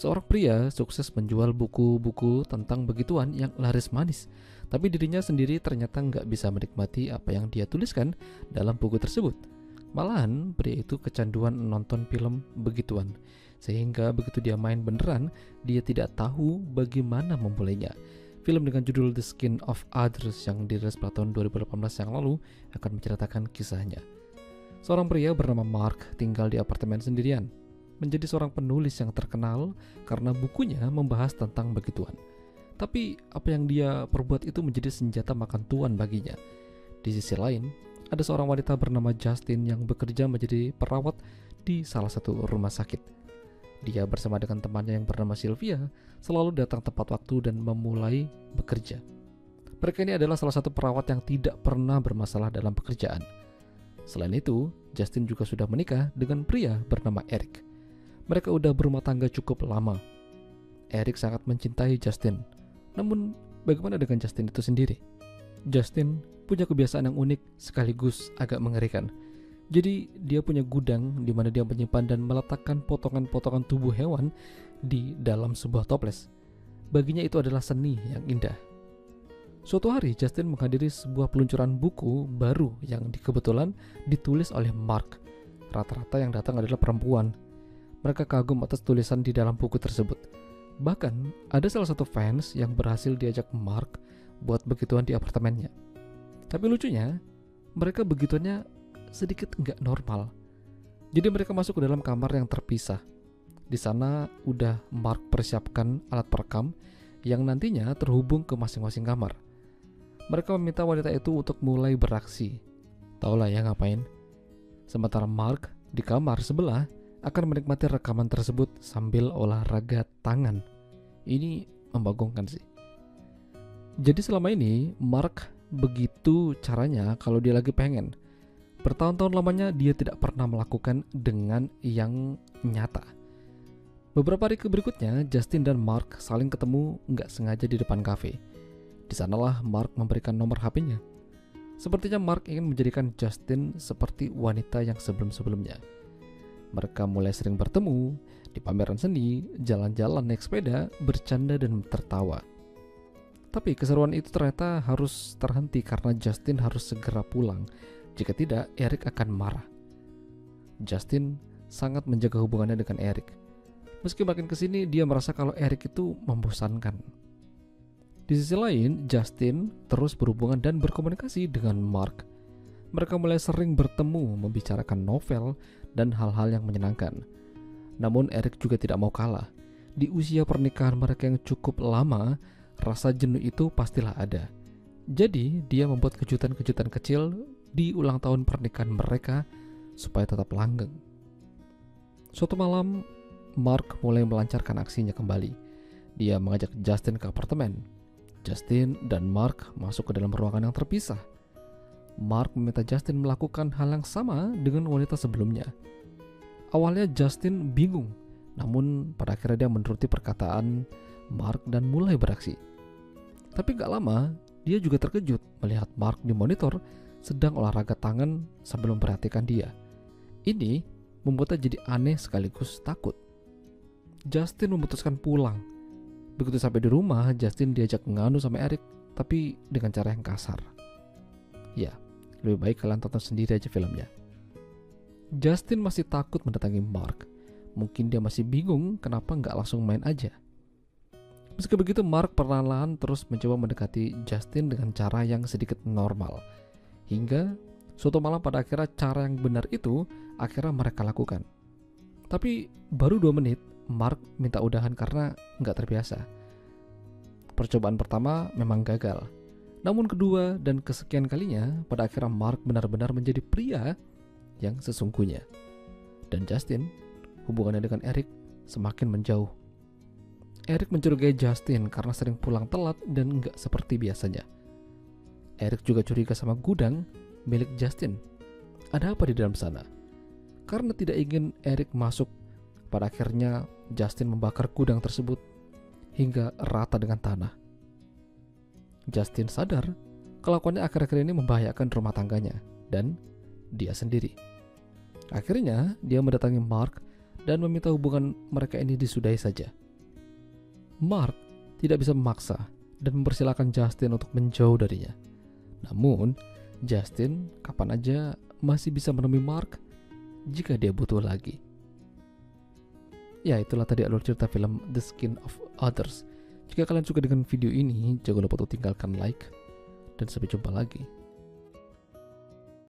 Seorang pria sukses menjual buku-buku tentang begituan yang laris manis, tapi dirinya sendiri ternyata nggak bisa menikmati apa yang dia tuliskan dalam buku tersebut. Malahan, pria itu kecanduan nonton film begituan, sehingga begitu dia main beneran, dia tidak tahu bagaimana memulainya. Film dengan judul The Skin of Others yang dirilis pada tahun 2018 yang lalu akan menceritakan kisahnya. Seorang pria bernama Mark tinggal di apartemen sendirian, menjadi seorang penulis yang terkenal karena bukunya membahas tentang begituan. Tapi apa yang dia perbuat itu menjadi senjata makan tuan baginya. Di sisi lain, ada seorang wanita bernama Justin yang bekerja menjadi perawat di salah satu rumah sakit. Dia bersama dengan temannya yang bernama Sylvia selalu datang tepat waktu dan memulai bekerja. Mereka ini adalah salah satu perawat yang tidak pernah bermasalah dalam pekerjaan. Selain itu, Justin juga sudah menikah dengan pria bernama Eric. Mereka udah berumah tangga cukup lama. Eric sangat mencintai Justin. Namun, bagaimana dengan Justin itu sendiri? Justin punya kebiasaan yang unik sekaligus agak mengerikan. Jadi, dia punya gudang di mana dia menyimpan dan meletakkan potongan-potongan tubuh hewan di dalam sebuah toples. Baginya itu adalah seni yang indah. Suatu hari, Justin menghadiri sebuah peluncuran buku baru yang kebetulan ditulis oleh Mark. Rata-rata yang datang adalah perempuan. Mereka kagum atas tulisan di dalam buku tersebut. Bahkan, ada salah satu fans yang berhasil diajak Mark buat begituan di apartemennya. Tapi lucunya, mereka begituannya sedikit nggak normal. Jadi mereka masuk ke dalam kamar yang terpisah. Di sana udah Mark persiapkan alat perekam yang nantinya terhubung ke masing-masing kamar. Mereka meminta wanita itu untuk mulai beraksi. Taulah ya ngapain. Sementara Mark di kamar sebelah akan menikmati rekaman tersebut sambil olahraga tangan. Ini membagongkan sih. Jadi selama ini Mark begitu caranya kalau dia lagi pengen. Bertahun-tahun lamanya dia tidak pernah melakukan dengan yang nyata. Beberapa hari berikutnya Justin dan Mark saling ketemu nggak sengaja di depan kafe. Di sanalah Mark memberikan nomor HP-nya. Sepertinya Mark ingin menjadikan Justin seperti wanita yang sebelum-sebelumnya. Mereka mulai sering bertemu di pameran seni, jalan-jalan naik sepeda, bercanda dan tertawa. Tapi keseruan itu ternyata harus terhenti karena Justin harus segera pulang. Jika tidak, Eric akan marah. Justin sangat menjaga hubungannya dengan Eric. Meski makin kesini dia merasa kalau Eric itu membosankan. Di sisi lain, Justin terus berhubungan dan berkomunikasi dengan Mark. Mereka mulai sering bertemu, membicarakan novel dan hal-hal yang menyenangkan. Namun Eric juga tidak mau kalah. Di usia pernikahan mereka yang cukup lama, rasa jenuh itu pastilah ada. Jadi dia membuat kejutan-kejutan kecil di ulang tahun pernikahan mereka supaya tetap langgeng. Suatu malam, Mark mulai melancarkan aksinya kembali. Dia mengajak Justin ke apartemen. Justin dan Mark masuk ke dalam ruangan yang terpisah. Mark meminta Justin melakukan hal yang sama dengan wanita sebelumnya. Awalnya Justin bingung, namun pada akhirnya dia menuruti perkataan Mark dan mulai beraksi. Tapi gak lama, dia juga terkejut melihat Mark di monitor sedang olahraga tangan sambil memperhatikan dia. Ini membuatnya jadi aneh sekaligus takut. Justin memutuskan pulang. Begitu sampai di rumah, Justin diajak nganu sama Eric, tapi dengan cara yang kasar. Ya, lebih baik kalian tonton sendiri aja filmnya. Justin masih takut mendatangi Mark. Mungkin dia masih bingung kenapa nggak langsung main aja. Meski begitu, Mark perlahan-lahan terus mencoba mendekati Justin dengan cara yang sedikit normal. Hingga suatu malam pada akhirnya cara yang benar itu akhirnya mereka lakukan. Tapi baru 2 menit, Mark minta udahan karena nggak terbiasa. Percobaan pertama memang gagal. Namun kedua dan kesekian kalinya, pada akhirnya Mark benar-benar menjadi pria yang sesungguhnya. Dan Justin, hubungannya dengan Eric semakin menjauh. Eric mencurigai Justin karena sering pulang telat dan nggak seperti biasanya. Eric juga curiga sama gudang milik Justin. Ada apa di dalam sana? Karena tidak ingin Eric masuk, pada akhirnya Justin membakar gudang tersebut hingga rata dengan tanah. Justin sadar kelakuannya akhir-akhir ini membahayakan rumah tangganya dan dia sendiri. Akhirnya dia mendatangi Mark dan meminta hubungan mereka ini disudahi saja. Mark tidak bisa memaksa dan mempersilahkan Justin untuk menjauh darinya. Namun, Justin kapan aja masih bisa menemui Mark jika dia butuh lagi. Ya, itulah tadi alur cerita film The Skin of Others. Jika kalian suka dengan video ini, jangan lupa untuk tinggalkan like, dan sampai jumpa lagi.